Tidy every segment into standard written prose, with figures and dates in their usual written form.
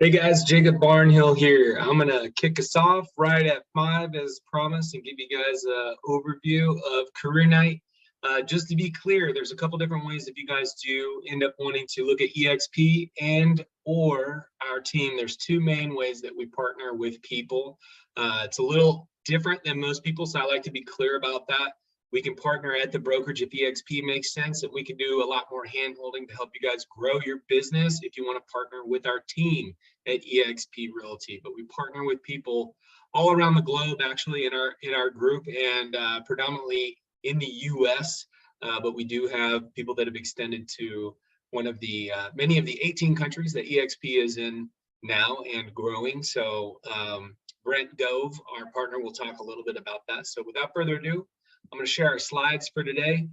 Hey guys, Jacob Barnhill here. I'm gonna kick us off right at 5 as promised and give you guys an overview of career night. Just to be clear, there's a couple different ways if you guys do end up wanting to look at eXp and or our team. There's two main ways that we partner with people. It's a little different than most people, so I like to be clear about that. We can partner at the brokerage if eXp makes sense, and we can do a lot more hand holding to help you guys grow your business if you want to partner with our team at eXp Realty. But we partner with people all around the globe, actually, in our group, and predominantly in the U.S. But we do have people that have extended to one of the many of the 18 countries that eXp is in now and growing. So Brent Gove, our partner, will talk a little bit about that. So without further ado, I'm going to share our slides for today.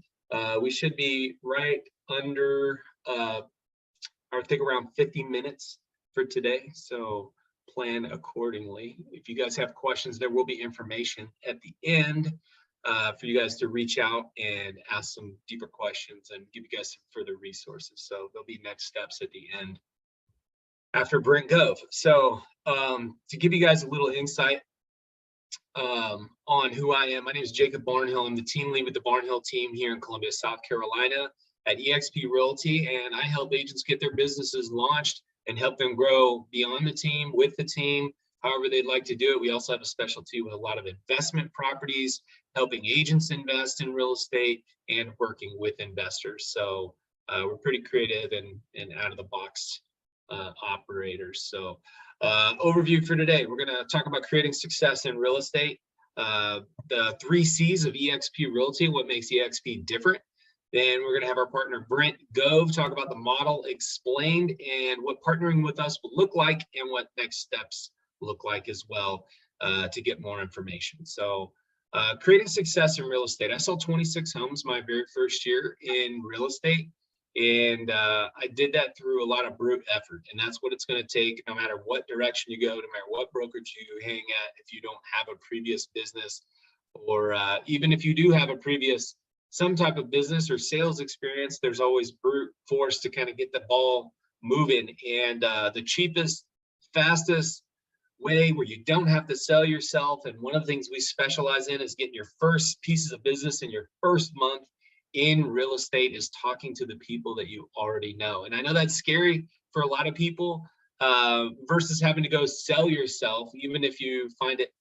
We should be right under, I think around 50 minutes for today. So plan accordingly. If you guys have questions, there will be information at the end for you guys to reach out and ask some deeper questions and give you guys some further resources. So there'll be next steps at the end after Brent Gove. So to give you guys a little insight on who I am. My name is Jacob Barnhill. I'm the team lead with the Barnhill team here in Columbia, South Carolina at eXp Realty, and I help agents get their businesses launched and help them grow beyond the team, with the team, however they'd like to do it. We also have a specialty with a lot of investment properties, helping agents invest in real estate and working with investors. So we're pretty creative and out of the box operators. So overview for today, we're going to talk about creating success in real estate, the 3 C's of eXp Realty, what makes eXp different. Then we're going to have our partner Brent Gove talk about the model explained and what partnering with us will look like and what next steps look like as well to get more information. So creating success in real estate. I sold 26 homes my very first year in real estate. And I did that through a lot of brute effort. And that's what it's going to take no matter what direction you go, no matter what brokerage you hang at, if you don't have a previous business, or even if you do have a previous some type of business or sales experience, there's always brute force to kind of get the ball moving. And the cheapest, fastest way where you don't have to sell yourself, and one of the things we specialize in is getting your first pieces of business in your first month in real estate, is talking to the people that you already know. And I know that's scary for a lot of people versus having to go sell yourself, even if you find it,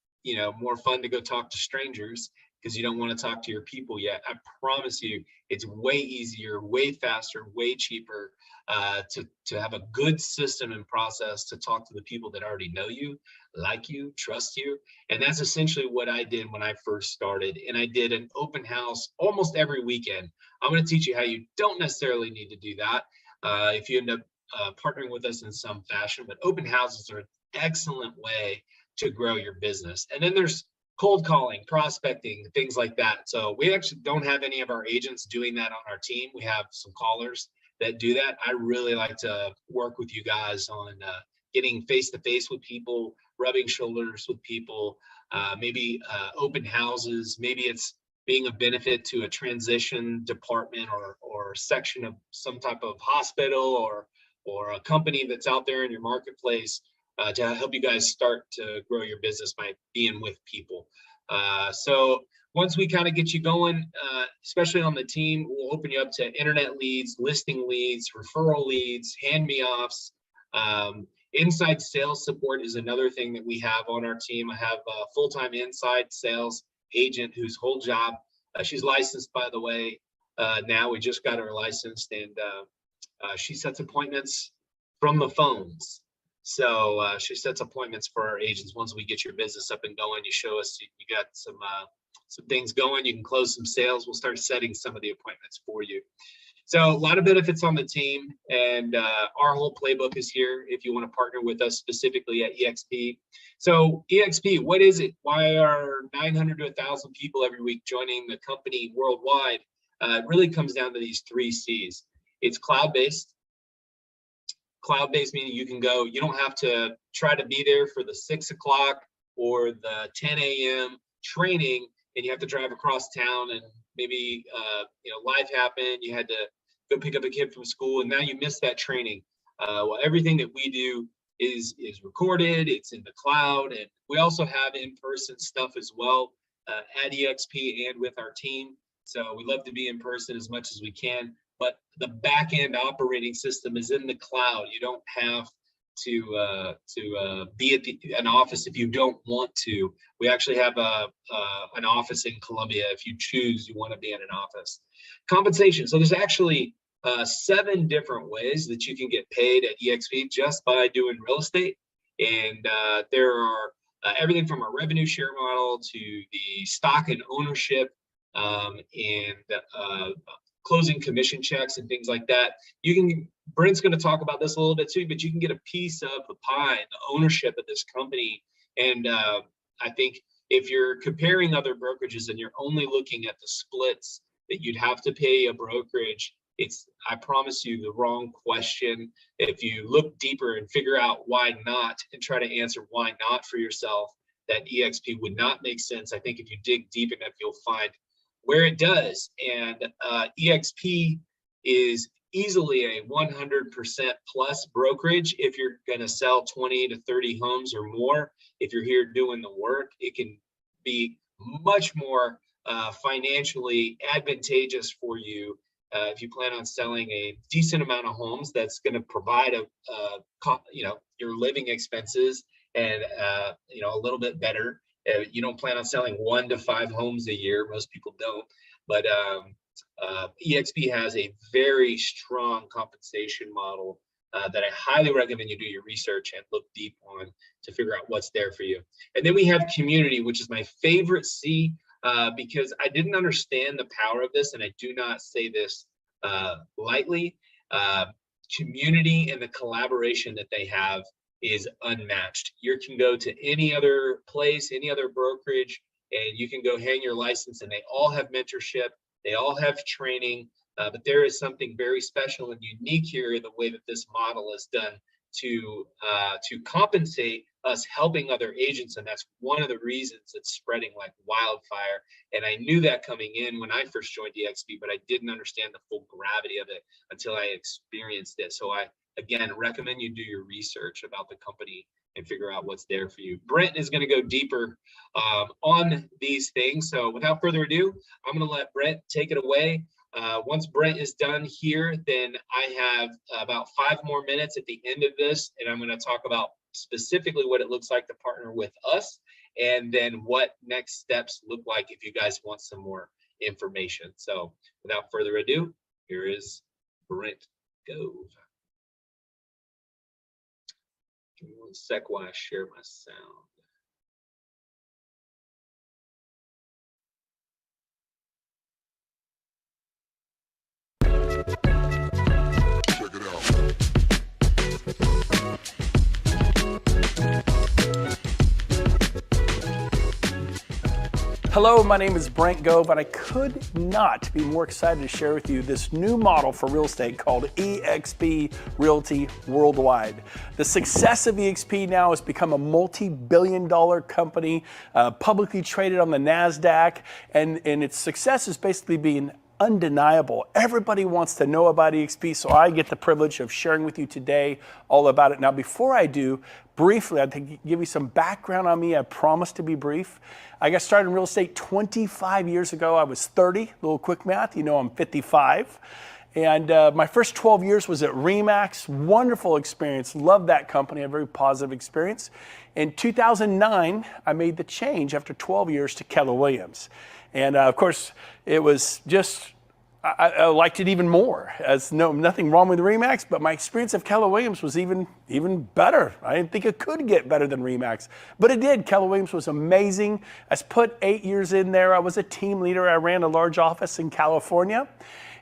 more fun to go talk to strangers because you don't want to talk to your people yet. I promise you, it's way easier, way faster, way cheaper to have a good system and process to talk to the people that already know you, like you, trust you. And that's essentially what I did when I first started. And I did an open house almost every weekend. I'm going to teach you how you don't necessarily need to do that if you end up partnering with us in some fashion. But open houses are an excellent way to grow your business. And then there's cold calling, prospecting, things like that. So we actually don't have any of our agents doing that on our team. We have some callers that do that. I really like to work with you guys on getting face-to-face with people, rubbing shoulders with people, maybe open houses. Maybe it's being a benefit to a transition department or section of some type of hospital or a company that's out there in your marketplace to help you guys start to grow your business by being with people. So once we kind of get you going, especially on the team, we'll open you up to internet leads, listing leads, referral leads, hand-me-offs. Inside sales support is another thing that we have on our team. I have a full-time inside sales agent whose whole job, she's licensed, by the way. Now we just got her licensed, and she sets appointments from the phones. So she sets appointments for our agents. Once we get your business up and going, you show us you got some things going, you can close some sales, we'll start setting some of the appointments for you. So a lot of benefits on the team, and our whole playbook is here if you want to partner with us specifically at eXp. So eXp, what is it? Why are 900 to 1,000 people every week joining the company worldwide? It really comes down to these 3 C's. It's cloud-based. Cloud-based meaning you can go, you don't have to try to be there for the 6 o'clock or the 10 a.m. training, and you have to drive across town, and maybe life happened, you had to go pick up a kid from school, and now you missed that training. Well, everything that we do is recorded. It's in the cloud, and we also have in-person stuff as well at eXp and with our team. So we love to be in person as much as we can, but the back end operating system is in the cloud. You don't have to be at an office if you don't want to. We actually have an office in Columbia if you choose you want to be in an office. Compensation. So there's actually 7 different ways that you can get paid at eXp just by doing real estate. And there are everything from a revenue share model to the stock and ownership and closing commission checks and things like that. Brent's going to talk about this a little bit too, but you can get a piece of the pie, the ownership of this company. And I think if you're comparing other brokerages and you're only looking at the splits that you'd have to pay a brokerage, it's, I promise you, the wrong question. If you look deeper and figure out why not and try to answer why not for yourself, that eXp would not make sense. I think if you dig deep enough, you'll find where it does. And eXp is easily a 100% plus brokerage if you're going to sell 20 to 30 homes or more. If you're here doing the work, it can be much more financially advantageous for you if you plan on selling a decent amount of homes. That's going to provide your living expenses and a little bit better. You don't plan on selling 1 to 5 homes a year. Most people don't, but eXp has a very strong compensation model that I highly recommend you do your research and look deep on to figure out what's there for you. And then we have community, which is my favorite C, because I didn't understand the power of this, and I do not say this lightly. Community and the collaboration that they have is unmatched. You can go to any other place, any other brokerage, and you can go hang your license, and they all have mentorship, they all have training, but there is something very special and unique here in the way that this model is done to compensate us helping other agents, and that's one of the reasons it's spreading like wildfire. And I knew that coming in when I first joined eXp, but I didn't understand the full gravity of it until I experienced it. So I, again, recommend you do your research about the company and figure out what's there for you. Brent is going to go deeper on these things. So without further ado, I'm going to let Brent take it away. Once Brent is done here, then I have about 5 more minutes at the end of this, and I'm going to talk about specifically what it looks like to partner with us, and then what next steps look like if you guys want some more information. So without further ado, here is Brent Gove. Give me 1 sec while I share my sound. Check it out. Hello, my name is Brent Gove, and I could not be more excited to share with you this new model for real estate called eXp Realty Worldwide. The success of eXp now has become a multi-billion-dollar company, publicly traded on the NASDAQ, and its success is basically being undeniable. Everybody wants to know about eXp, so I get the privilege of sharing with you today all about it. Now, before I do, briefly, I'd give you some background on me. I promise to be brief. I got started in real estate 25 years ago. I was 30, a little quick math, you know I'm 55. And my first 12 years was at RE/MAX, wonderful experience, loved that company, a very positive experience. In 2009, I made the change after 12 years to Keller Williams. And of course, it was just, I liked it even more. As nothing wrong with RE/MAX, but my experience of Keller Williams was even better. I didn't think it could get better than RE/MAX, but it did. Keller Williams was amazing. I put 8 years in there. I was a team leader. I ran a large office in California.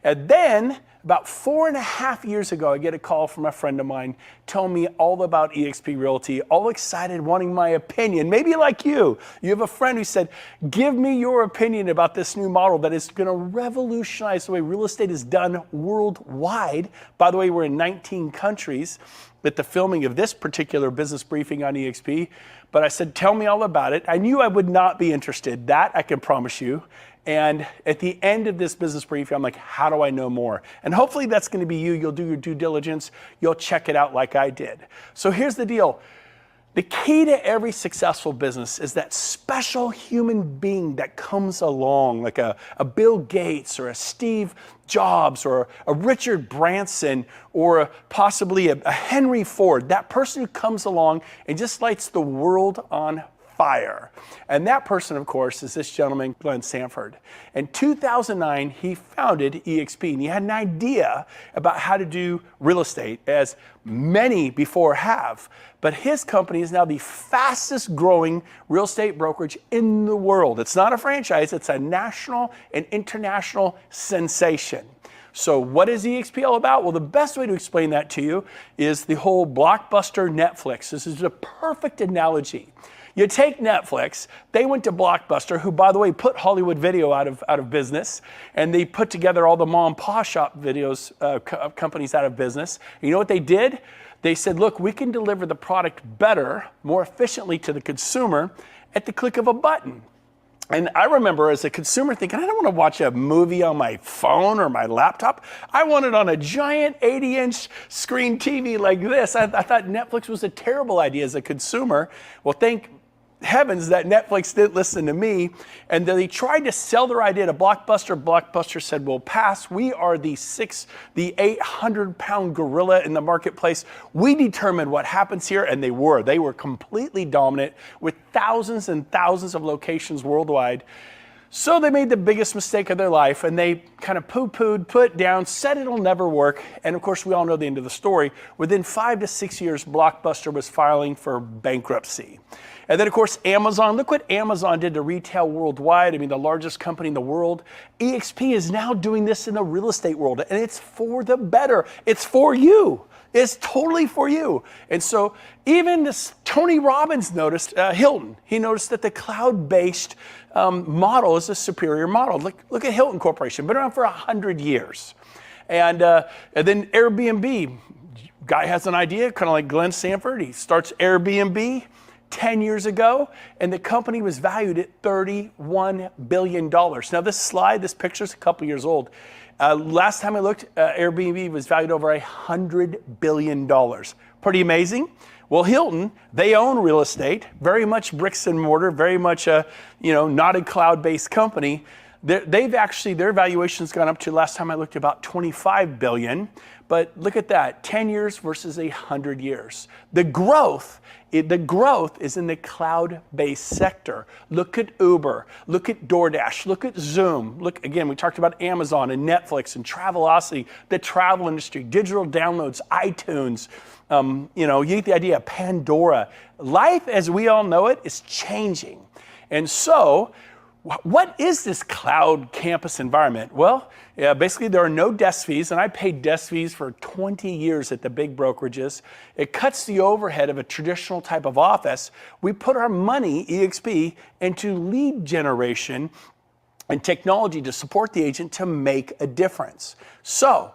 And then about 4.5 years ago, I get a call from a friend of mine telling me all about eXp Realty, all excited, wanting my opinion. Maybe like you have a friend who said, give me your opinion about this new model that is going to revolutionize the way real estate is done worldwide. By the way, we're in 19 countries with the filming of this particular business briefing on eXp. But I said, tell me all about it. I knew I would not be interested. That I can promise you. And at the end of this business briefing, I'm like, how do I know more? And hopefully that's going to be you. You'll do your due diligence. You'll check it out like I did. So here's the deal. The key to every successful business is that special human being that comes along, like a Bill Gates or a Steve Jobs or a Richard Branson or possibly a Henry Ford, that person who comes along and just lights the world on fire. And that person, of course, is this gentleman, Glenn Sanford. In 2009, he founded eXp, and he had an idea about how to do real estate, as many before have. But his company is now the fastest growing real estate brokerage in the world. It's not a franchise, it's a national and international sensation. So what is eXp all about? Well, the best way to explain that to you is the whole Blockbuster Netflix. This is a perfect analogy. You take Netflix, they went to Blockbuster, who, by the way, put Hollywood Video out of business, and they put together all the mom and pop shop videos companies out of business. And you know what they did? They said, look, we can deliver the product better, more efficiently to the consumer at the click of a button. And I remember as a consumer thinking, I don't want to watch a movie on my phone or my laptop. I want it on a giant 80-inch screen TV like this. I thought Netflix was a terrible idea as a consumer. Well, thank heavens that Netflix didn't listen to me, and they tried to sell their idea to Blockbuster. Blockbuster said, we'll pass. We are the 800-pound gorilla in the marketplace. We determine what happens here, and they were completely dominant with thousands and thousands of locations worldwide. So they made the biggest mistake of their life, and they kind of poo-pooed, put down, said it'll never work. And of course, we all know the end of the story. Within 5 to 6 years, Blockbuster was filing for bankruptcy. And then, of course, Amazon. Look what Amazon did to retail worldwide. I mean, the largest company in the world. eXp is now doing this in the real estate world, and it's for the better. It's for you. It's totally for you. And so even this Tony Robbins noticed, Hilton, he noticed that the cloud-based model is a superior model. Look at Hilton Corporation, been around for 100 years. And then Airbnb, guy has an idea, kind of like Glenn Sanford. He starts Airbnb 10 years ago, and the company was valued at $31 billion. Now this picture is a couple years old. Last time I looked, Airbnb was valued over $100 billion. Pretty amazing. Well, Hilton, they own real estate, very much bricks and mortar, very much a, not a cloud-based company. Their valuation's gone up to, last time I looked, about $25 billion. But look at that, 10 years versus 100 years. The growth is in the cloud-based sector. Look at Uber, look at DoorDash, look at Zoom. Look, again, we talked about Amazon and Netflix and Travelocity, the travel industry, digital downloads, iTunes. You get the idea, Pandora. Life as we all know it is changing. And so, what is this cloud campus environment? Well, basically there are no desk fees, and I paid desk fees for 20 years at the big brokerages. It cuts the overhead of a traditional type of office. We put our money, eXp, into lead generation and technology to support the agent to make a difference. So,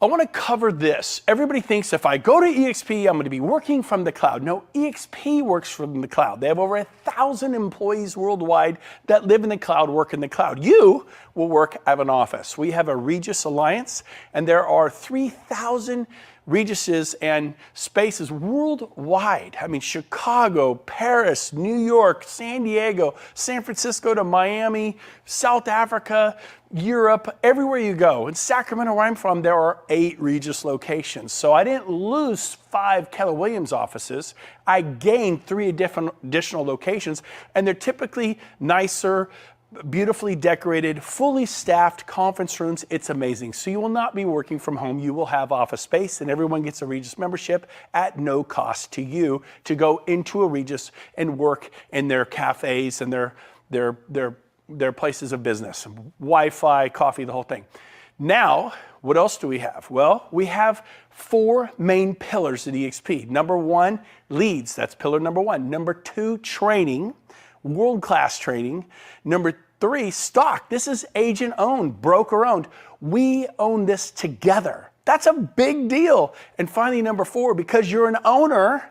I want to cover this. Everybody thinks if I go to eXp, I'm going to be working from the cloud. No, eXp works from the cloud. They have over 1,000 employees worldwide that live in the cloud, work in the cloud. You will work at an office. We have a Regus Alliance, and there are 3,000 Reguses and spaces worldwide. I mean, Chicago, Paris, New York, San Diego, San Francisco to Miami, South Africa, Europe, everywhere you go. In Sacramento, where I'm from, there are 8 Regus locations. So I didn't lose 5 Keller Williams offices. I gained 3 additional locations, and they're typically nicer, beautifully decorated, fully staffed conference rooms. It's amazing. So you will not be working from home. You will have office space, and everyone gets a Regus membership at no cost to you to go into a Regus and work in their cafes and their places of business. Wi-Fi, coffee, the whole thing. Now, what else do we have? Well, we have 4 main pillars at eXp. Number 1, leads. That's pillar number 1. Number 2, training. World-class training. Number 3, stock. This is agent-owned, broker-owned. We own this together. That's a big deal. And finally, number 4, because you're an owner,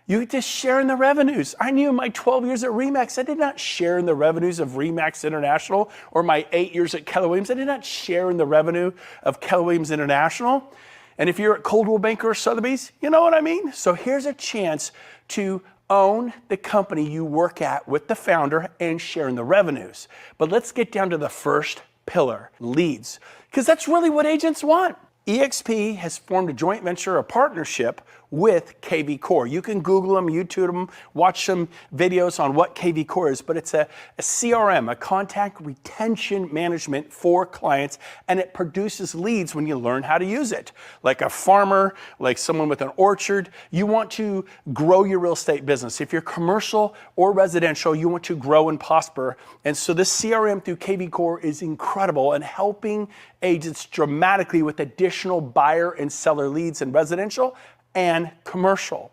You get to share in the revenues. I knew in my 12 years at RE/MAX, I did not share in the revenues of RE/MAX International, or my 8 years at Keller Williams, I did not share in the revenue of Keller Williams International. And if you're at Coldwell Banker or Sotheby's, you know what I mean? So here's a chance to own the company you work at with the founder and share in the revenues. But let's get down to the first pillar, leads, because that's really what agents want. eXp has formed a joint venture, a partnership with KV Core. You can Google them, YouTube them, watch some videos on what KV Core is, but it's a CRM, a contact retention management for clients, and it produces leads when you learn how to use it. Like a farmer, like someone with an orchard, you want to grow your real estate business. If you're commercial or residential, you want to grow and prosper. And so this CRM through KV Core is incredible and helping agents dramatically with additional buyer and seller leads in residential and commercial.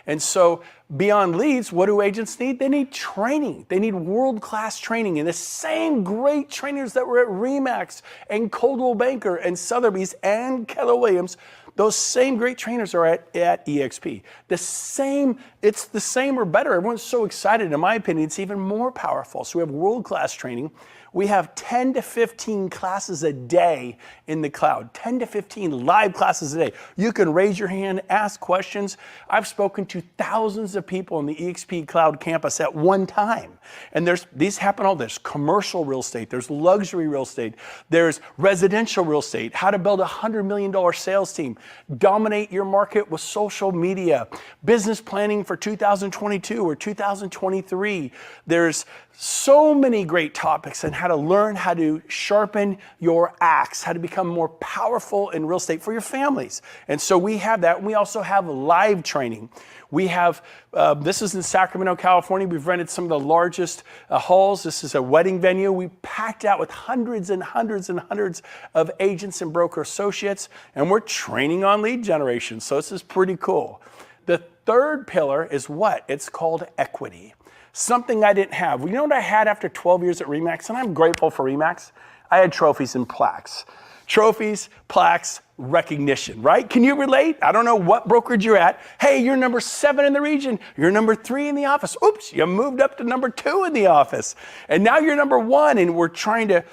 And so beyond leads, what do agents need? They need training. They need world-class training. And the same great trainers that were at RE/MAX and Coldwell Banker and Sotheby's and Keller Williams, those same great trainers are at eXp. It's the same or better. Everyone's so excited. In my opinion, it's even more powerful. So we have world-class training. We have 10 to 15 classes a day in the cloud, 10 to 15 live classes a day. You can raise your hand, ask questions. I've spoken to thousands of people in the eXp Cloud campus at one time. And these happen all. There's commercial real estate, there's luxury real estate, there's residential real estate, how to build a $100 million sales team, dominate your market with social media, business planning for 2022 or 2023. There's so many great topics on how to learn how to sharpen your axe, how to become more powerful in real estate for your families. And so we have that. We also have live training. We have, this is in Sacramento, California. We've rented some of the largest halls. This is a wedding venue. We packed out with hundreds and hundreds and hundreds of agents and broker associates, and we're training on lead generation. So this is pretty cool. The third pillar is what? It's called equity. Something I didn't have. You know what I had after 12 years at RE/MAX? And I'm grateful for RE/MAX. I had trophies and plaques. Trophies, plaques, recognition, right? Can you relate? I don't know what brokerage you're at. Hey, you're number 7 in the region. You're number 3 in the office. Oops, you moved up to number 2 in the office. And now you're number 1, and we're trying to,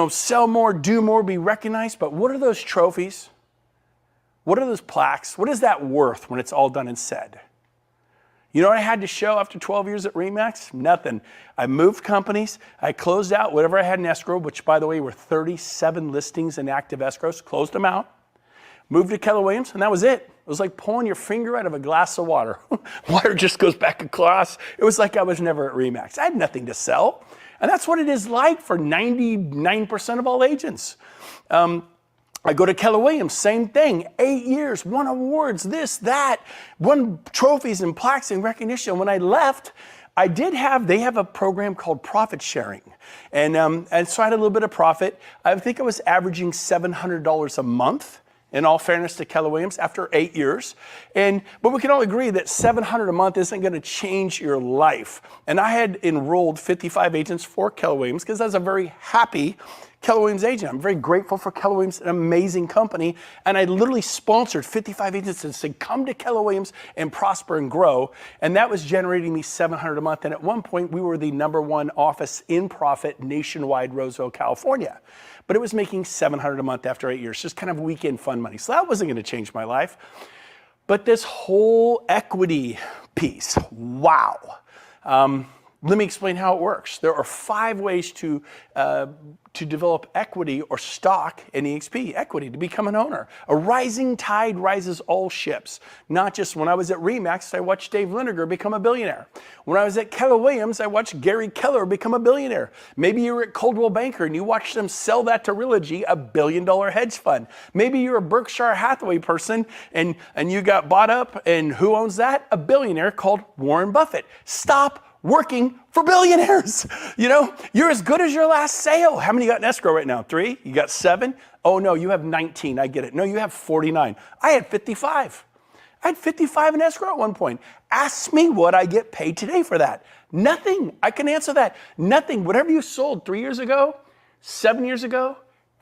sell more, do more, be recognized. But what are those trophies? What are those plaques? What is that worth when it's all done and said? You know what I had to show after 12 years at RE/MAX? Nothing. I moved companies. I closed out whatever I had in escrow, which, by the way, were 37 listings in active escrows. Closed them out. Moved to Keller Williams, and that was it. It was like pulling your finger out of a glass of water. Water just goes back across. It was like I was never at RE/MAX. I had nothing to sell. And that's what it is like for 99% of all agents. I go to Keller Williams, same thing, 8 years, won awards, this, that, won trophies and plaques and recognition. When I left, they have a program called profit sharing. And so I had a little bit of profit. I think I was averaging $700 a month, in all fairness to Keller Williams, after 8 years. But we can all agree that $700 a month isn't gonna change your life. And I had enrolled 55 agents for Keller Williams because I was a very happy Keller Williams agent. I'm very grateful for Keller Williams, an amazing company. And I literally sponsored 55 agents and said, come to Keller Williams and prosper and grow. And that was generating me $700 a month. And at one point, we were the #1 office in profit nationwide, Roseville, California. But it was making $700 a month after 8 years, just kind of weekend fun money. So that wasn't gonna change my life. But this whole equity piece, wow. Let me explain how it works. There are 5 ways to develop equity or stock in eXp, equity, to become an owner. A rising tide rises all ships. Not just when I was at RE/MAX, I watched Dave Liniger become a billionaire. When I was at Keller Williams, I watched Gary Keller become a billionaire. Maybe you were at Coldwell Banker and you watched them sell that to Realty, a $1 billion hedge fund. Maybe you're a Berkshire Hathaway person and you got bought up, and who owns that? A billionaire called Warren Buffett. Stop working for billionaires. You're as good as your last sale. How many you got in escrow right now? 3? You got 7? Oh no, you have 19. I get it. No, you have 49. I had 55. I had 55 in escrow at one point. Ask me what I get paid today for that. Nothing. I can answer that. Nothing. Whatever you sold 3 years ago, 7 years ago,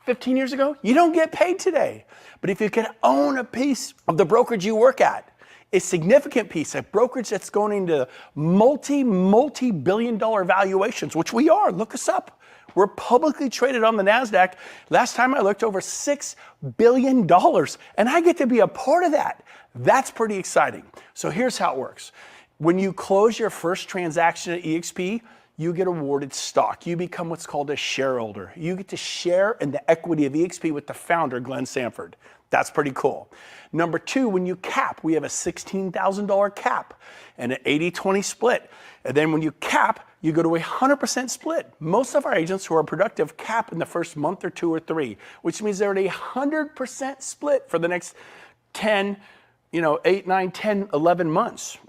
15 years ago, you don't get paid today. But if you can own a piece of the brokerage you work at, a significant piece, a brokerage that's going into multi-billion dollar valuations, which we are. Look us up. We're publicly traded on the NASDAQ. Last time I looked, over $6 billion, and I get to be a part of that. That's pretty exciting. So here's how it works. When you close your first transaction at eXp, you get awarded stock. You become what's called a shareholder. You get to share in the equity of eXp with the founder, Glenn Sanford. That's pretty cool. Number two, when you cap, we have a $16,000 cap and an 80-20 split. And then when you cap, you go to a 100% split. Most of our agents who are productive cap in the first month or two or three, which means they're at a 100% split for the next 10, 8, 9, 10, 11 months.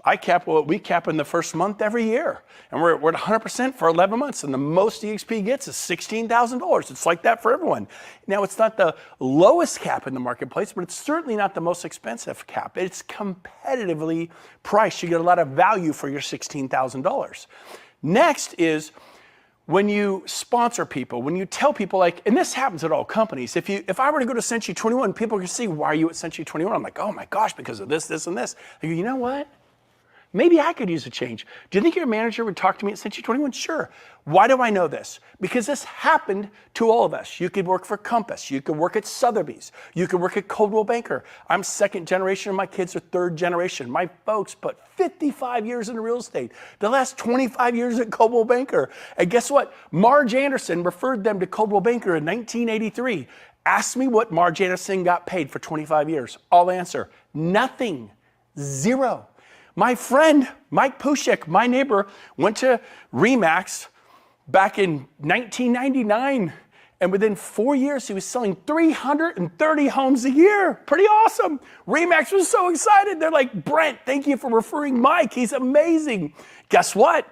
We cap in the first month every year. And we're at 100% for 11 months. And the most eXp gets is $16,000. It's like that for everyone. Now, it's not the lowest cap in the marketplace, but it's certainly not the most expensive cap. It's competitively priced. You get a lot of value for your $16,000. Next is when you sponsor people, when you tell people, like, and this happens at all companies. If I were to go to Century 21, people can see, why are you at Century 21? I'm like, oh my gosh, because of this, this, and this. I go, you know what? Maybe I could use a change. Do you think your manager would talk to me at Century 21? Sure. Why do I know this? Because this happened to all of us. You could work for Compass. You could work at Sotheby's. You could work at Coldwell Banker. I'm second generation and my kids are third generation. My folks put 55 years in real estate. The last 25 years at Coldwell Banker. And guess what? Marge Anderson referred them to Coldwell Banker in 1983. Ask me what Marge Anderson got paid for 25 years. I'll answer, nothing, zero. My friend, Mike Pushek, my neighbor, went to RE/MAX back in 1999. And within 4 years, he was selling 330 homes a year. Pretty awesome. RE/MAX was so excited. They're like, Brent, thank you for referring Mike. He's amazing. Guess what?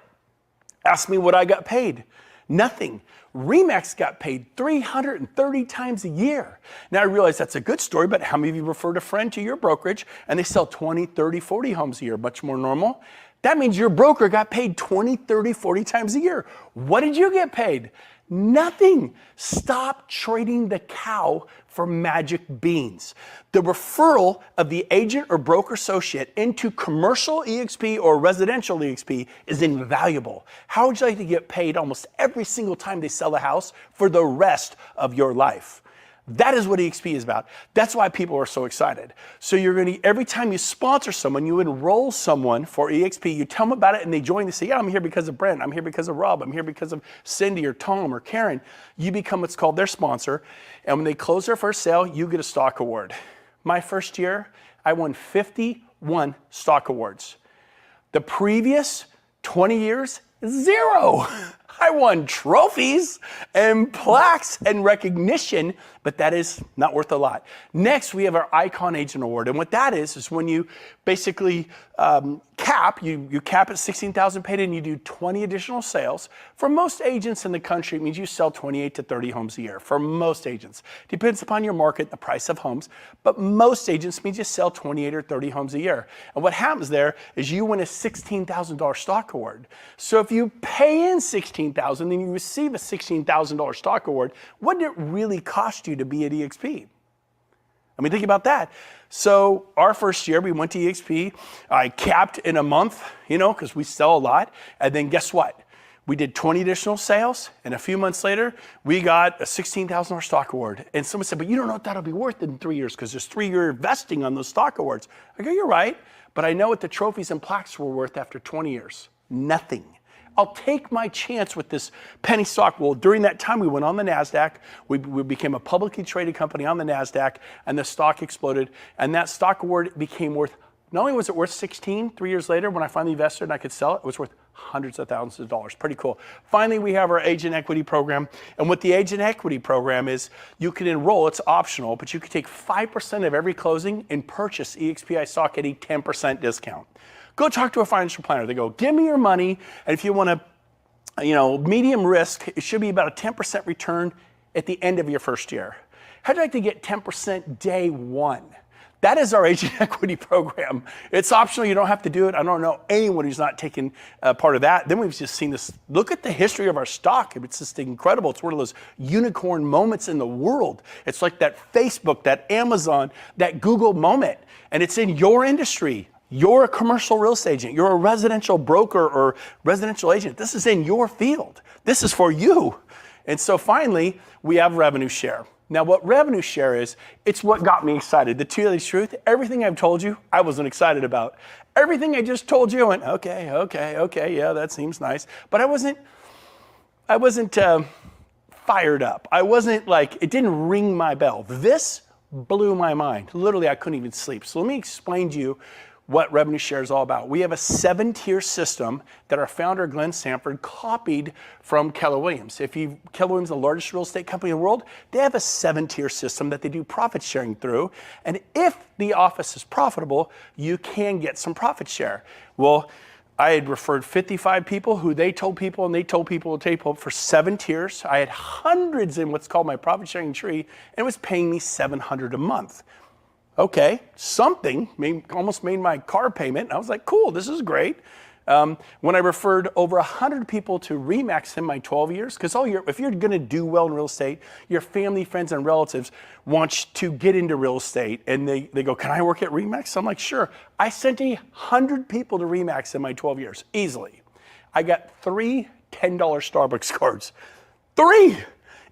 Ask me what I got paid. Nothing. RE/MAX got paid 330 times a year. Now I realize that's a good story, but how many of you referred a friend to your brokerage and they sell 20, 30, 40 homes a year? Much more normal. That means your broker got paid 20, 30, 40 times a year. What did you get paid? Nothing. Stop trading the cow for magic beans. The referral of the agent or broker associate into commercial eXp or residential eXp is invaluable. How would you like to get paid almost every single time they sell a house for the rest of your life? That is what eXp is about. That's why people are so excited. So you're going to, every time you sponsor someone, you enroll someone for eXp, you tell them about it and they join, they say, yeah, I'm here because of Brent, I'm here because of Rob, I'm here because of Cindy or Tom or Karen. You become what's called their sponsor. And when they close their first sale, you get a stock award. My first year, I won 51 stock awards. The previous 20 years, zero. I won trophies and plaques and recognition, but that is not worth a lot. Next, we have our Icon Agent Award. And what that is when you basically cap, you cap at $16,000 paid and you do 20 additional sales. For most agents in the country, it means you sell 28 to 30 homes a year. For most agents. Depends upon your market, the price of homes, but most agents means you sell 28 or 30 homes a year. And what happens there is you win a $16,000 stock award. So if you pay in $16,000 and you receive a $16,000 stock award, what did it really cost you to be at eXp? I mean, think about that. So our first year, we went to eXp. I capped in a month, because we sell a lot. And then guess what? We did 20 additional sales. And a few months later, we got a $16,000 stock award. And someone said, but you don't know what that'll be worth in 3 years because there's 3-year vesting on those stock awards. I go, you're right. But I know what the trophies and plaques were worth after 20 years. Nothing. I'll take my chance with this penny stock. Well, during that time, we went on the NASDAQ. We became a publicly traded company on the NASDAQ, and the stock exploded. And that stock award became worth, not only was it worth 16 3 years later when I finally invested and I could sell it, it was worth hundreds of thousands of dollars. Pretty cool. Finally, we have our agent equity program. And what the agent equity program is, you can enroll, it's optional, but you can take 5% of every closing and purchase eXp stock at a 10% discount. Go talk to a financial planner. They go, give me your money, and if you want to, medium risk, it should be about a 10% return at the end of your first year. How'd you like to get 10% day one? That is our agent equity program. It's optional. You don't have to do it. I don't know anyone who's not taken part of that. Then we've just seen this. Look at the history of our stock. It's just incredible. It's one of those unicorn moments in the world. It's like that Facebook, that Amazon, that Google moment. And it's in your industry. You're a commercial real estate agent. You're a residential broker or residential agent. This is in your field. This is for you. And so finally, we have revenue share. Now what revenue share is, it's what got me excited. The two-days truth, everything I've told you, I wasn't excited about. Everything I just told you, I went, okay, yeah, that seems nice. But I wasn't fired up. I wasn't like, it didn't ring my bell. This blew my mind. Literally, I couldn't even sleep. So let me explain to you what revenue share is all about. We have a 7-tier system that our founder, Glenn Sanford, copied from Keller Williams. Keller Williams is the largest real estate company in the world. They have a 7-tier system that they do profit sharing through. And if the office is profitable, you can get some profit share. Well, I had referred 55 people who they told people, and they told people for 7 tiers. I had hundreds in what's called my profit sharing tree, and it was paying me $700 a month. Okay, something almost made my car payment. I was like, cool, this is great. When I referred over 100 people to RE/MAX in my 12 years, because if you're gonna do well in real estate, your family, friends, and relatives want you to get into real estate, and they go, can I work at RE/MAX? I'm like, sure. I sent 100 people to RE/MAX in my 12 years, easily. I got 3 $10 Starbucks cards. 3!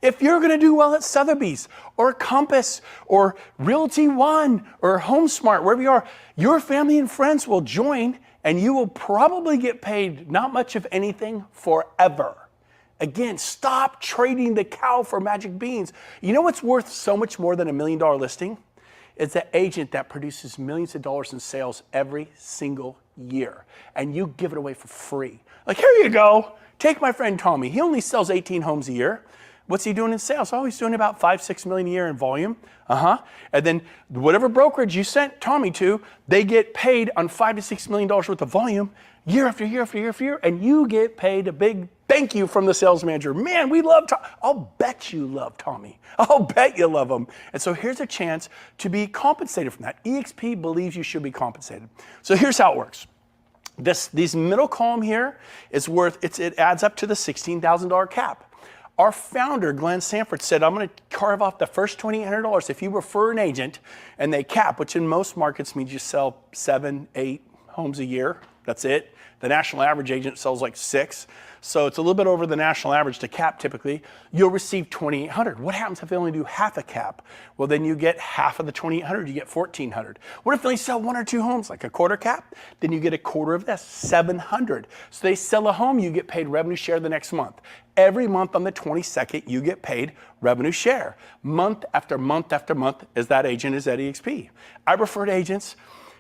If you're gonna do well at Sotheby's or Compass or Realty One or HomeSmart, wherever you are, your family and friends will join, and you will probably get paid not much of anything forever. Again, stop trading the cow for magic beans. You know what's worth so much more than $1 million listing? It's the agent that produces millions of dollars in sales every single year, and you give it away for free. Like, here you go. Take my friend Tommy. He only sells 18 homes a year. What's he doing in sales? Oh, he's doing about 5-6 million a year in volume. And then whatever brokerage you sent Tommy to, they get paid on $5 to $6 million worth of volume year after year after year after year, and you get paid a big thank you from the sales manager. Man, we love Tommy. I'll bet you love Tommy. I'll bet you love him. And so here's a chance to be compensated from that. eXp believes you should be compensated. So here's how it works. These middle column here is it adds up to the $16,000 cap. Our founder, Glenn Sanford, said, I'm going to carve off the first $2,800 if you refer an agent and they cap, which in most markets means you sell 7, 8 homes a year. That's it. The national average agent sells like 6. So it's a little bit over the national average to cap typically. You'll receive $2,800. What happens if they only do half a cap? Well, then you get half of the $2,800, you get $1,400. What if they sell 1 or 2 homes, like a quarter cap? Then you get a quarter of this, $700. So they sell a home, you get paid revenue share the next month. Every month on the 22nd, you get paid revenue share. Month after month after month, as that agent is at eXp. I referred agents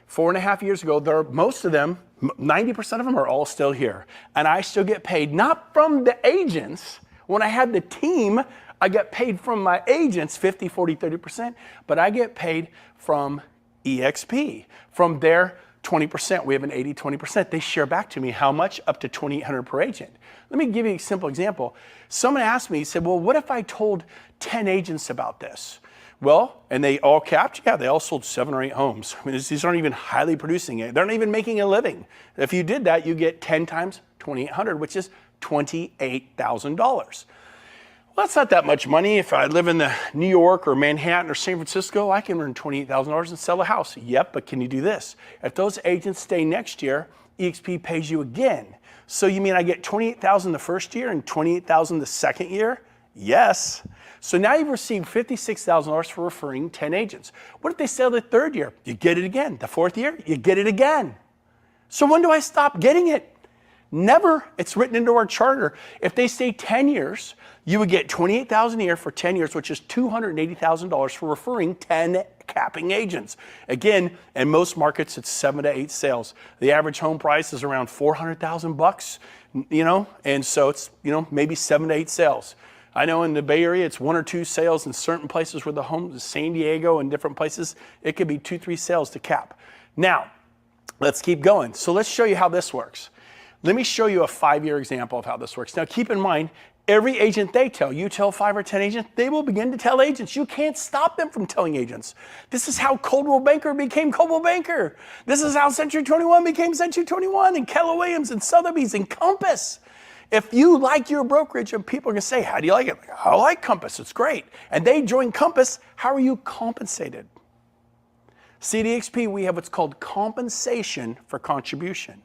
4.5 years ago. Most of them, 90% of them are all still here. And I still get paid, not from the agents. When I had the team, I got paid from my agents, 50, 40, 30%, but I get paid from eXp, from their 20%. We have an 80-20%. They share back to me how much? Up to $2,800 per agent. Let me give you a simple example. Someone asked me, he said, well, what if I told 10 agents about this? Well, and they all capped? Yeah, they all sold 7 or 8 homes. I mean, these aren't even highly producing it. They're not even making a living. If you did that, you get 10 times $2,800, which is $28,000. Well, that's not that much money. If I live in the New York or Manhattan or San Francisco, I can earn $28,000 and sell a house. Yep, but can you do this? If those agents stay next year, eXp pays you again. So you mean I get $28,000 the first year and $28,000 the second year? Yes. So now you've received $56,000 for referring 10 agents. What if they sell the third year? You get it again. The fourth year, you get it again. So when do I stop getting it? Never. It's written into our charter. If they stay 10 years, you would get $28,000 a year for 10 years, which is $280,000 for referring 10 capping agents. Again, in most markets, it's 7 to 8 sales. The average home price is around $400,000, and so it's, maybe 7 to 8 sales. I know in the Bay Area, it's 1 or 2 sales in certain places where the homes, San Diego and different places, it could be 2, 3 sales to cap. Now, let's keep going. So let's show you how this works. Let me show you a 5-year example of how this works. Now, keep in mind, every agent you tell 5 or 10 agents, they will begin to tell agents. You can't stop them from telling agents. This is how Coldwell Banker became Coldwell Banker. This is how Century 21 became Century 21, and Keller Williams and Sotheby's and Compass. If you like your brokerage and people are gonna say, how do you like it? I like Compass, it's great. And they join Compass, how are you compensated? See, at eXp, we have what's called compensation for contribution.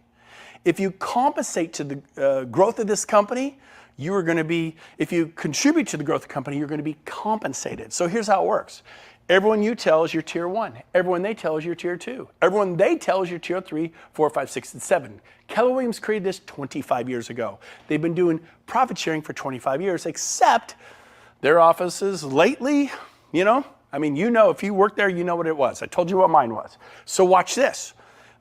If you compensate to the growth of this company, you are going to be, if you contribute to the growth of the company, you're going to be compensated. So here's how it works. Everyone you tell is your tier 1. Everyone they tell is your tier 2. Everyone they tell is your tier 3, 4, 5, 6, and 7. Keller Williams created this 25 years ago. They've been doing profit sharing for 25 years, except their offices lately, you know, if you work there, you know what it was. I told you what mine was. So watch this.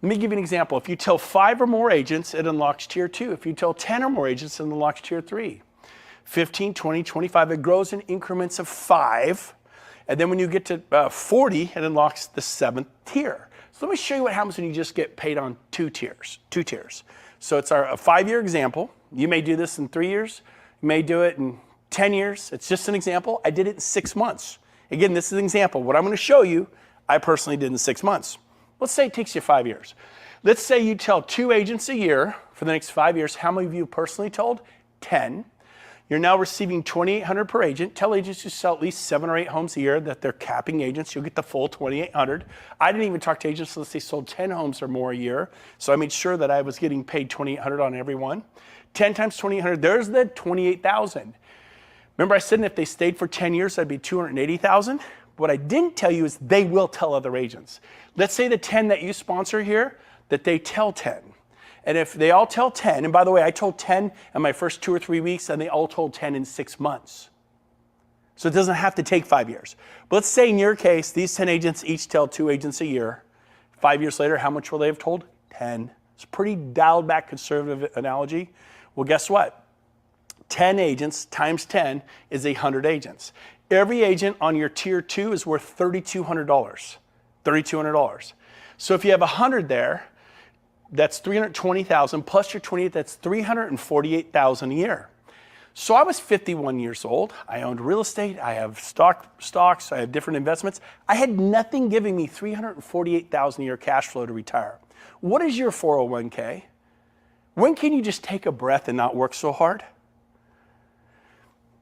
Let me give you an example. If you tell 5 or more agents, it unlocks tier 2. If you tell 10 or more agents, it unlocks tier 3. 15, 20, 25, it grows in increments of 5. And then when you get to 40, it unlocks the 7th tier. So let me show you what happens when you just get paid on 2 tiers. So it's a 5-year example. You may do this in 3 years. You may do it in 10 years. It's just an example. I did it in 6 months. Again, this is an example. What I'm going to show you, I personally did in 6 months. Let's say it takes you 5 years. Let's say you tell 2 agents a year for the next 5 years. How many of you personally told? 10. You're now receiving $2,800 per agent. Tell agents who sell at least 7 or 8 homes a year that they're capping agents. You'll get the full $2,800. I didn't even talk to agents unless they sold 10 homes or more a year. So I made sure that I was getting paid $2,800 on every one. 10 times $2,800, there's the $28,000. Remember I said if they stayed for 10 years, that'd be $280,000. What I didn't tell you is they will tell other agents. Let's say the 10 that you sponsor here, that they tell 10. And if they all tell 10, and by the way, I told 10 in my first 2 or 3 weeks, and they all told 10 in 6 months. So it doesn't have to take 5 years. But let's say in your case, these 10 agents each tell 2 agents a year. 5 years later, how much will they have told? 10. It's a pretty dialed back conservative analogy. Well, guess what? 10 agents times 10 is 100 agents. Every agent on your tier 2 is worth $3,200. $3,200. So if you have 100 there, that's $320,000 plus your 28, that's $348,000 a year. So I was 51 years old. I owned real estate. I have stocks. I have different investments. I had nothing giving me $348,000 a year cash flow to retire. What is your 401k? When can you just take a breath and not work so hard?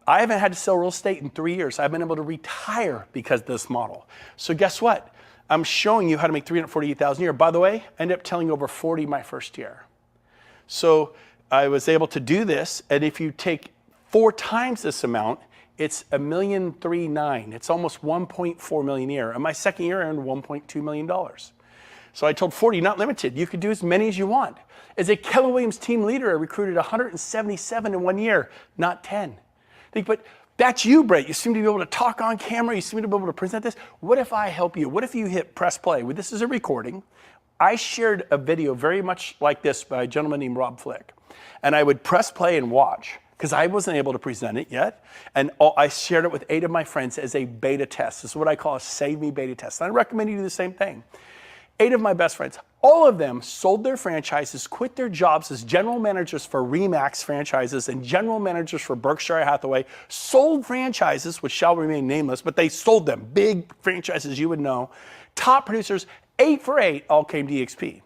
I haven't had to sell real estate in 3 years. I've been able to retire because of this model. So guess what? I'm showing you how to make $348,000 a year. By the way, I ended up telling over 40 my first year. So I was able to do this, and if you take 4 times this amount, it's $1.39 million. It's almost $1.4 million a year. And my second year I earned $1.2 million. So I told 40, not limited. You could do as many as you want. As a Keller Williams team leader, I recruited 177 in 1 year, not 10. But that's you, Brett. You seem to be able to talk on camera. You seem to be able to present this. What if I help you? What if you hit press play? Well, this is a recording. I shared a video very much like this by a gentleman named Rob Flick. And I would press play and watch because I wasn't able to present it yet. And I shared it with 8 of my friends as a beta test. This is what I call a Save Me beta test. And I recommend you do the same thing. 8 of my best friends, all of them sold their franchises, quit their jobs as general managers for RE/MAX franchises and general managers for Berkshire Hathaway, sold franchises, which shall remain nameless, but they sold them, big franchises you would know. Top producers, 8 for 8, all came to eXp.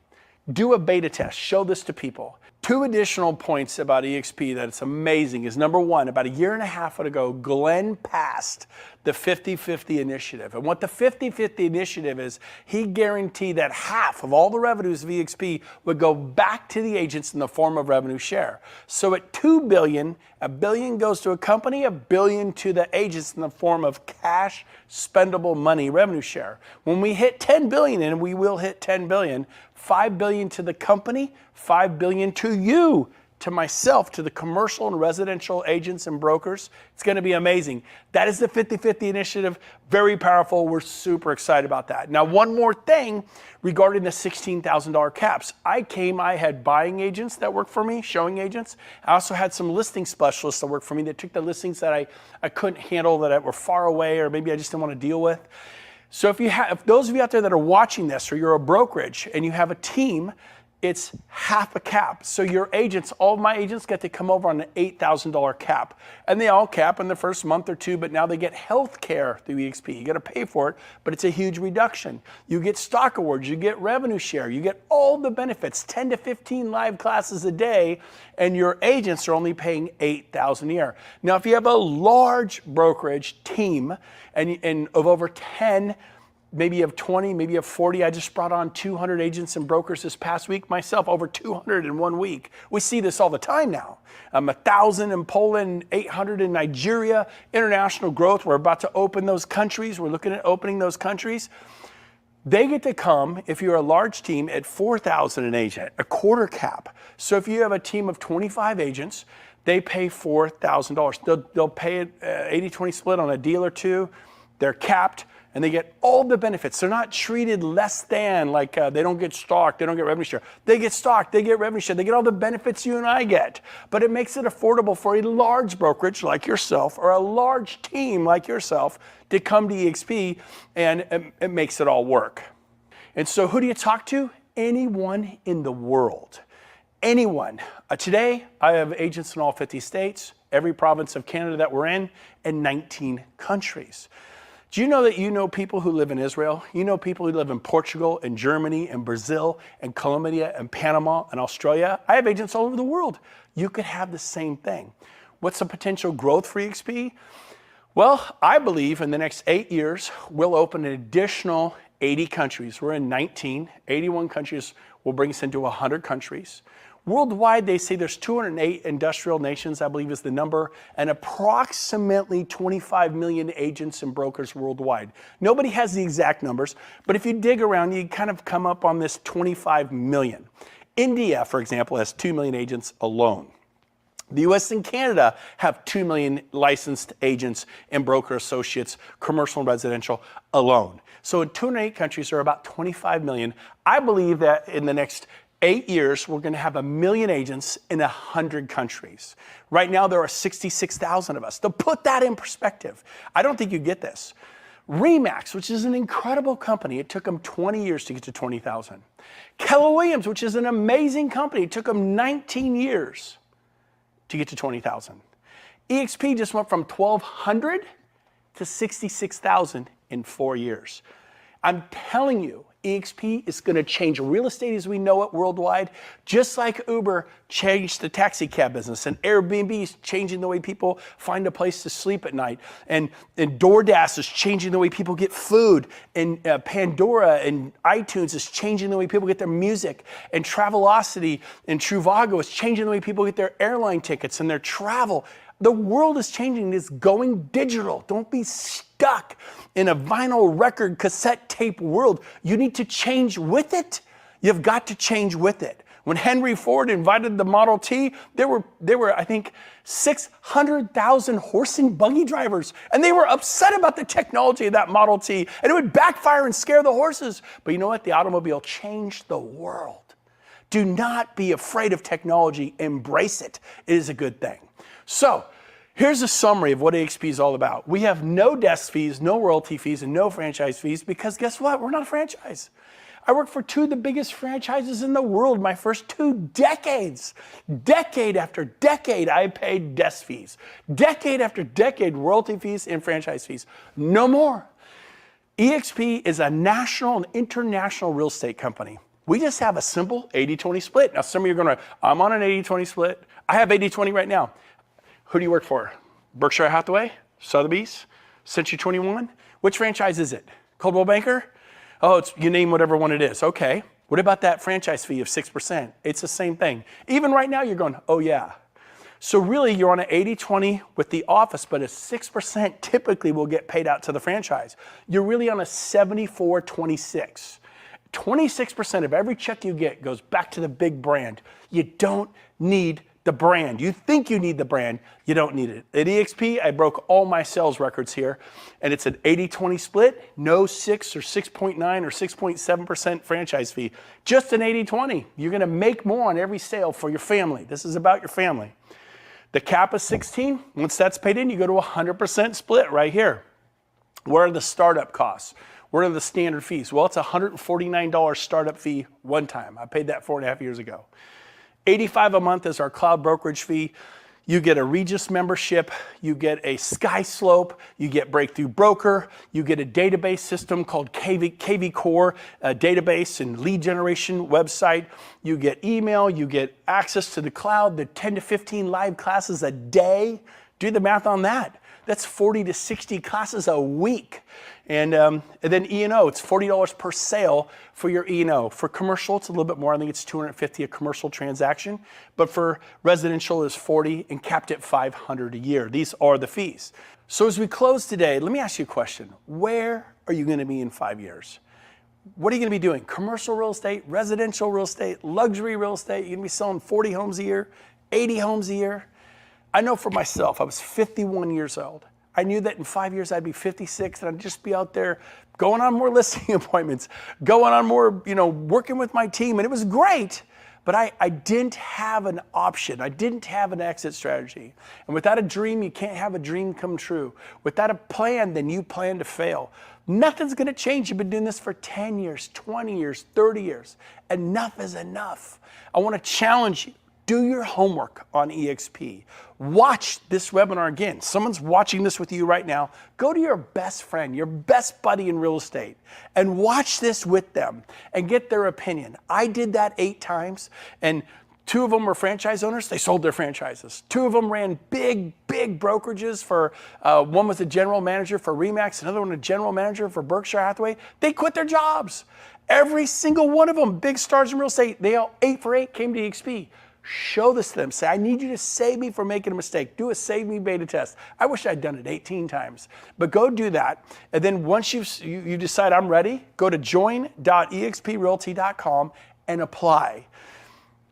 Do a beta test, show this to people. 2 additional points about eXp that it's amazing is number 1, about 1.5 years ago, Glenn passed the 50-50 initiative. And what the 50-50 initiative is, he guaranteed that half of all the revenues of eXp would go back to the agents in the form of revenue share. So at $2 billion, $1 billion goes to a company, $1 billion to the agents in the form of cash, spendable money, revenue share. When we hit 10 billion, and we will hit 10 billion, $5 billion to the company, $5 billion to you, to myself, to the commercial and residential agents and brokers. It's going to be amazing. That is the 50-50 initiative. Very powerful. We're super excited about that. Now, one more thing regarding the $16,000 caps. I had buying agents that worked for me, showing agents. I also had some listing specialists that worked for me that took the listings that I couldn't handle, that were far away, or maybe I just didn't want to deal with. So if those of you out there that are watching this, or you're a brokerage and you have a team, it's half a cap. So your agents, all of my agents get to come over on an $8,000 cap. And they all cap in the first month or 2, but now they get health care through eXp. You got to pay for it, but it's a huge reduction. You get stock awards, you get revenue share, you get all the benefits, 10 to 15 live classes a day, and your agents are only paying $8,000 a year. Now, if you have a large brokerage team and of over 10 maybe you have 20, maybe you have 40. I just brought on 200 agents and brokers this past week myself, over 200 in 1 week. We see this all the time now. 1,000 in Poland, 800 in Nigeria, international growth. We're about to open those countries. We're looking at opening those countries. They get to come, if you're a large team, at 4,000 an agent, a quarter cap. So if you have a team of 25 agents, they pay $4,000. They'll pay it 80-20 split on a deal or two. They're capped, and they get all the benefits. They're not treated less than, like they don't get stock, they don't get revenue share. They get stock, they get revenue share, they get all the benefits you and I get. But it makes it affordable for a large brokerage like yourself or a large team like yourself to come to eXp, and it makes it all work. And so who do you talk to? Anyone in the world. Anyone. Today, I have agents in all 50 states, every province of Canada that we're in, and 19 countries. Do you know that you know people who live in Israel? You know people who live in Portugal and Germany and Brazil and Colombia and Panama and Australia? I have agents all over the world. You could have the same thing. What's the potential growth for eXp? Well, I believe in the next 8 years, we'll open an additional 80 countries. We're in 19, 81 countries will bring us into 100 countries. Worldwide, they say there's 208 industrial nations, I believe is the number, and approximately 25 million agents and brokers worldwide. Nobody has the exact numbers, but if you dig around, you kind of come up on this 25 million. India, for example, has 2 million agents alone. The US and Canada have 2 million licensed agents and broker associates, commercial and residential alone. So in 208 countries, there are about 25 million. I believe that in the next 8 years, we're going to have 1 million agents in 100 countries. Right now, there are 66,000 of us. To put that in perspective, I don't think you get this. RE/MAX, which is an incredible company, it took them 20 years to get to 20,000. Keller Williams, which is an amazing company, it took them 19 years to get to 20,000. eXp just went from 1,200 to 66,000 in 4 years. I'm telling you, eXp is going to change real estate as we know it worldwide, just like Uber changed the taxi cab business, and Airbnb is changing the way people find a place to sleep at night, and DoorDash is changing the way people get food, and Pandora and iTunes is changing the way people get their music, and Travelocity and Trivago is changing the way people get their airline tickets and their travel. The world is changing. It's going digital. Don't be stuck in a vinyl record cassette tape world. You need to change with it. You've got to change with it. When Henry Ford invited the Model T, there were I think 600,000 horse and buggy drivers, and they were upset about the technology of that Model T, and it would backfire and scare the horses. But you know what? The automobile changed the world. Do not be afraid of technology. Embrace it. It is a good thing. So here's a summary of what eXp is all about. We have no desk fees, no royalty fees, and no franchise fees because guess what? We're not a franchise. I worked for 2 of the biggest franchises in the world my first 2 decades. Decade after decade, I paid desk fees. Decade after decade, royalty fees and franchise fees. No more. eXp is a national and international real estate company. We just have a simple 80-20 split. Now, some of you are going to, I'm on an 80-20 split. I have 80-20 right now. Who do you work for? Berkshire Hathaway? Sotheby's? Century 21? Which franchise is it? Coldwell Banker? Oh, you name whatever one it is. Okay. What about that franchise fee of 6%? It's the same thing. Even right now, you're going, oh yeah. So really, you're on an 80-20 with the office, but a 6% typically will get paid out to the franchise. You're really on a 74-26. 26% of every check you get goes back to the big brand. You don't need the brand. You think you need the brand, you don't need it. At eXp, I broke all my sales records here, and it's an 80-20 split, no 6 or 6.9 or 6.7% franchise fee, just an 80-20. You're gonna make more on every sale for your family. This is about your family. The cap is 16. Once that's paid in, you go to 100% split right here. What are the startup costs? What are the standard fees? Well, it's a $149 startup fee one time. I paid that 4.5 years ago. $85 a month is our cloud brokerage fee. You get a Regis membership, you get a SkySlope, you get Breakthrough Broker, you get a database system called KV Core, a database and lead generation website. You get email, you get access to the cloud, the 10 to 15 live classes a day. Do the math on that. That's 40 to 60 classes a week. And then E&O, it's $40 per sale for your E&O. For commercial, it's a little bit more. I think it's $250 a commercial transaction. But for residential, it's $40 and capped at $500 a year. These are the fees. So as we close today, let me ask you a question. Where are you going to be in 5 years? What are you going to be doing? Commercial real estate, residential real estate, luxury real estate? You're going to be selling 40 homes a year, 80 homes a year? I know for myself, I was 51 years old. I knew that in 5 years I'd be 56 and I'd just be out there going on more listing appointments, going on more, working with my team. And it was great, but I didn't have an option. I didn't have an exit strategy. And without a dream, you can't have a dream come true. Without a plan, then you plan to fail. Nothing's gonna change. You've been doing this for 10 years, 20 years, 30 years. Enough is enough. I wanna challenge you. Do your homework on eXp. Watch this webinar again. Someone's watching this with you right now. Go to your best friend, your best buddy in real estate, and watch this with them and get their opinion. I did that 8 times, and 2 of them were franchise owners. They sold their franchises. 2 of them ran big brokerages for, one was a general manager for RE/MAX, another one a general manager for Berkshire Hathaway. They quit their jobs. Every single one of them, big stars in real estate, they all 8 for 8 came to eXp. Show this to them. Say, I need you to save me from making a mistake. Do a save me beta test. I wish I'd done it 18 times, but go do that. And then once you decide I'm ready, go to join.exprealty.com and apply.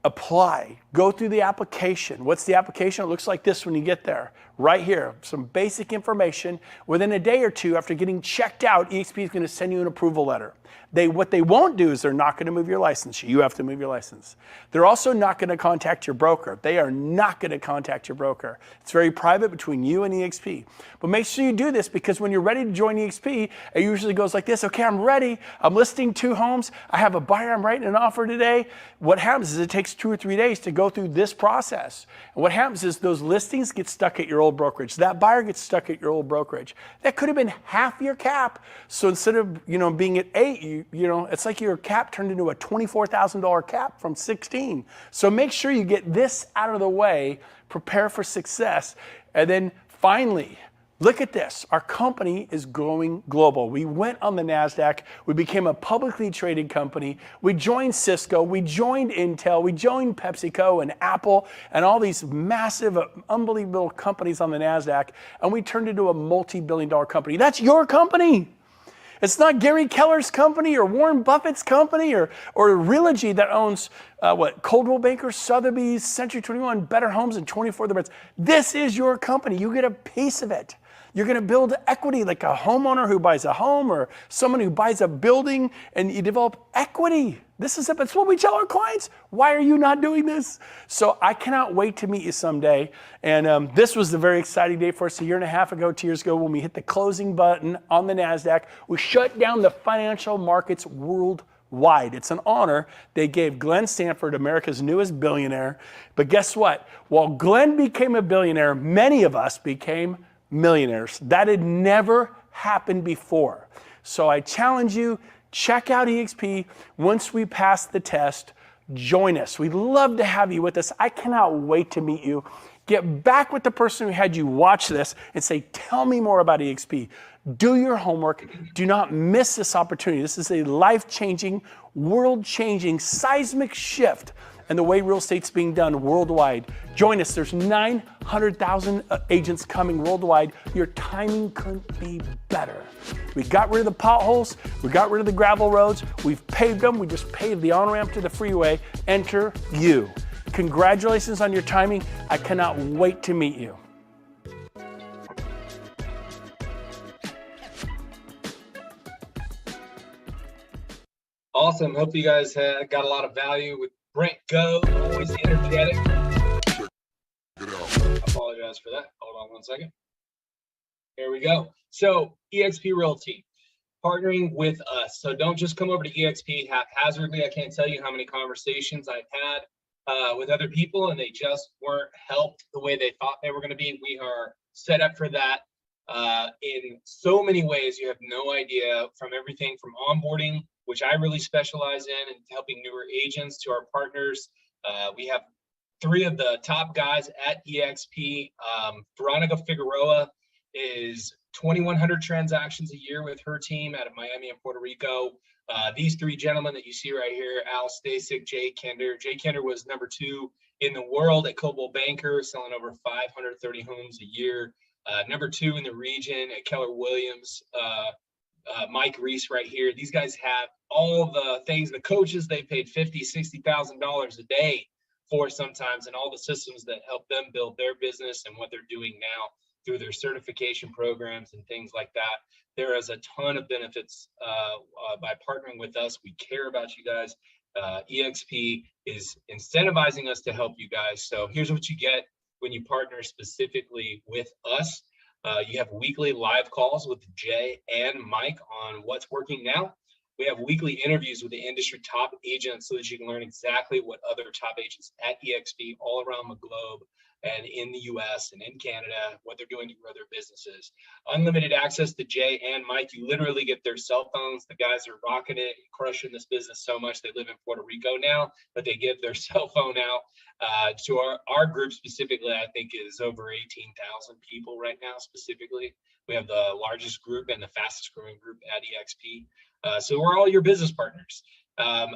Apply. Go through the application. What's the application? It looks like this when you get there. Right here, some basic information. Within a day or 2 after getting checked out, eXp is going to send you an approval letter. What they won't do is they're not going to move your license. You have to move your license. They're also not going to contact your broker. They are not going to contact your broker. It's very private between you and eXp. But make sure you do this, because when you're ready to join eXp, it usually goes like this. Okay, I'm ready. I'm listing 2 homes. I have a buyer. I'm writing an offer today. What happens is it takes 2 or 3 days to go through this process. And what happens is those listings get stuck at your old brokerage. That buyer gets stuck at your old brokerage. That could have been half your cap. So instead of being at 8, it's like your cap turned into a $24,000 cap from 16. So make sure you get this out of the way, prepare for success, and then finally, look at this. Our company is going global. We went on the NASDAQ. We became a publicly traded company. We joined Cisco. We joined Intel. We joined PepsiCo and Apple and all these massive, unbelievable companies on the NASDAQ. And we turned into a multi-billion-dollar company. That's your company. It's not Gary Keller's company or Warren Buffett's company or Realty that owns Coldwell Banker, Sotheby's, Century 21, Better Homes, and 24 Other Brands. This is your company. You get a piece of it. You're going to build equity like a homeowner who buys a home or someone who buys a building, and you develop equity. This is it. That's what we tell our clients. Why are you not doing this? So I cannot wait to meet you someday. And this was a very exciting day for us 1.5 years ago, 2 years ago, when we hit the closing button on the NASDAQ. We shut down the financial markets worldwide. It's an honor. They gave Glenn Stanford, America's newest billionaire. But guess what? While Glenn became a billionaire, many of us became millionaires. That had never happened before. So I challenge you, check out eXp. Once we pass the test, join us. We'd love to have you with us. I cannot wait to meet you. Get back with the person who had you watch this and say, tell me more about eXp. Do your homework. Do not miss this opportunity. This is a life-changing, world-changing, seismic shift in the way real estate's being done worldwide. Join us. There's 900,000 agents coming worldwide. Your timing couldn't be better. We got rid of the potholes. We got rid of the gravel roads. We've paved them. We just paved the on-ramp to the freeway. Enter you. Congratulations on your timing. I cannot wait to meet you. Awesome. Hope you guys got a lot of value with Brent Go, always energetic. I apologize for that. Hold on one second. Here we go. So eXp Realty, partnering with us. So don't just come over to eXp haphazardly. I can't tell you how many conversations I've had with other people, and they just weren't helped the way they thought they were going to be. We are set up for that in so many ways. You have no idea, from everything from onboarding, which I really specialize in, and helping newer agents, to our partners. We have 3 of the top guys at eXp. Veronica Figueroa is 2,100 transactions a year with her team out of Miami and Puerto Rico. These three gentlemen that you see right here, Al Stasic, Jay Kender. Jay Kender was #2 in the world at Coldwell Banker, selling over 530 homes a year. #2 in the region at Keller Williams. Mike Reese right here. These guys have all the things, the coaches they paid $50,000, $60,000 a day for sometimes, and all the systems that help them build their business and what they're doing now through their certification programs and things like that. There is a ton of benefits by partnering with us. We care about you guys. eXp is incentivizing us to help you guys. So here's what you get when you partner specifically with us. You have weekly live calls with Jay and Mike on what's working now. We have weekly interviews with the industry top agents so that you can learn exactly what other top agents at eXp all around the globe and in the US and in Canada, what they're doing to grow their businesses. Unlimited access to Jay and Mike. You literally get their cell phones. The guys are rocking it, crushing this business so much. They live in Puerto Rico now, but they give their cell phone out to our group specifically. I think is over 18,000 people right now specifically. We have the largest group and the fastest growing group at eXp. So we're all your business partners.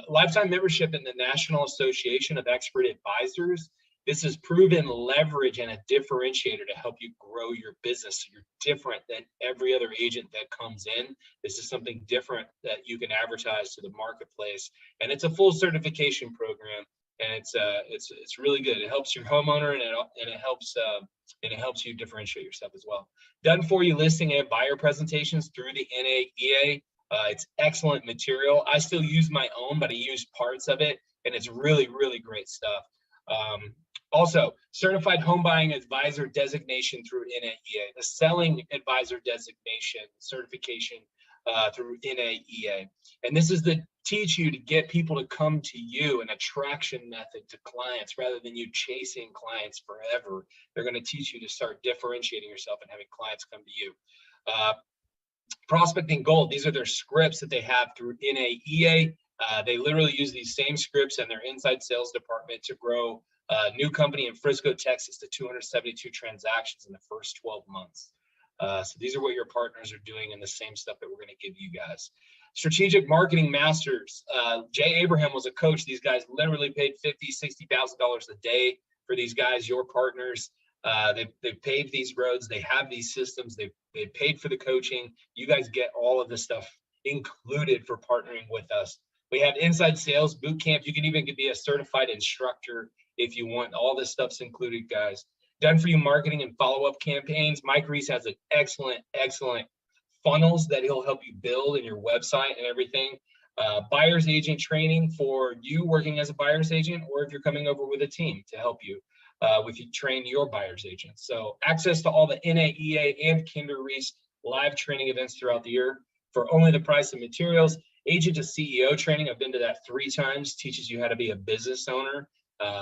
Lifetime membership in the National Association of Expert Advisors. This is proven leverage and a differentiator to help you grow your business. You're different than every other agent that comes in. This is something different that you can advertise to the marketplace, and it's a full certification program, and it's really good. It helps your homeowner, and it helps you differentiate yourself as well. Done for you listing and buyer presentations through the NAEA. It's excellent material. I still use my own, but I use parts of it, and it's really, really great stuff. Also, certified home buying advisor designation through NAEA, the selling advisor designation certification through NAEA. And this is to teach you to get people to come to you, an attraction method to clients rather than you chasing clients forever. They're going to teach you to start differentiating yourself and having clients come to you. Prospecting Gold, these are their scripts that they have through NAEA. They literally use these same scripts in their inside sales department to grow a new company in Frisco, Texas to 272 transactions in the first 12 months. So these are what your partners are doing and the same stuff that we're going to give you guys. Strategic Marketing Masters. Jay Abraham was a coach. These guys literally paid $50,000, $60,000 a day for these guys, your partners. They've paved these roads. They have these systems. They've paid for the coaching. You guys get all of this stuff included for partnering with us. We have inside sales boot camp. You can even be a certified instructor if you want. All this stuff's included, guys. Done for you marketing and follow-up campaigns. Mike Reese has an excellent funnels that he'll help you build in your website and everything. Buyer's agent training for you working as a buyer's agent, or if you're coming over with a team to help you with you train your buyer's agents. So access to all the NAEA and Kinder Reese live training events throughout the year for only the price of materials. Agent to CEO training, I've been to that 3 times, teaches you how to be a business owner,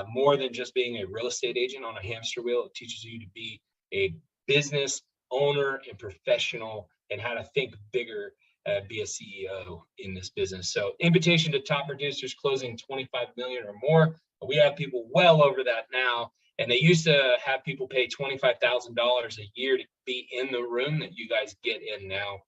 more than just being a real estate agent on a hamster wheel. It teaches you to be a business owner and professional and how to think bigger, be a CEO in this business. So invitation to top producers closing 25 million or more. We have people well over that now. And they used to have people pay $25,000 a year to be in the room that you guys get in now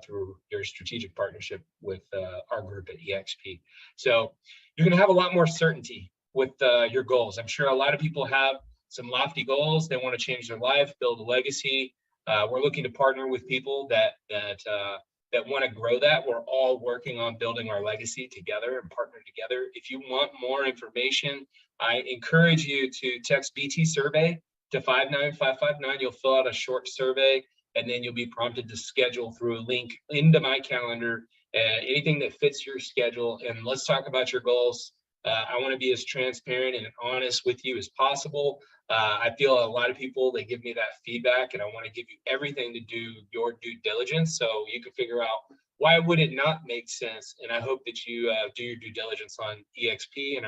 through your strategic partnership with our group at eXp. So you're going to have a lot more certainty with your goals. I'm sure a lot of people have some lofty goals. They want to change their life, build a legacy. We're looking to partner with people that want to grow that. We're all working on building our legacy together and partner together. If you want more information, I encourage you to text BT survey to 59559. You'll fill out a short survey, and then you'll be prompted to schedule through a link into my calendar, anything that fits your schedule. And let's talk about your goals. I want to be as transparent and honest with you as possible. I feel a lot of people, they give me that feedback, and I want to give you everything to do your due diligence so you can figure out why would it not make sense. And I hope that you do your due diligence on eXp and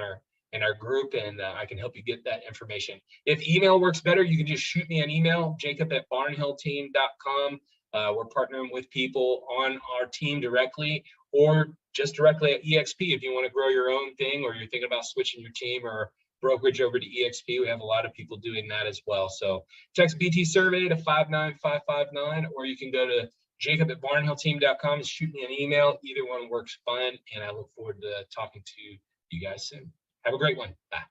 our group, and I can help you get that information. If email works better, you can just shoot me an email, jacob@barnhillteam.com. We're partnering with people on our team directly, or just directly at eXp if you want to grow your own thing, or you're thinking about switching your team, or brokerage over to eXp. We have a lot of people doing that as well. So text BT survey to 59559, or you can go to jacob@barnhillteam.com and shoot me an email. Either one works fine. And I look forward to talking to you guys soon. Have a great one. Bye.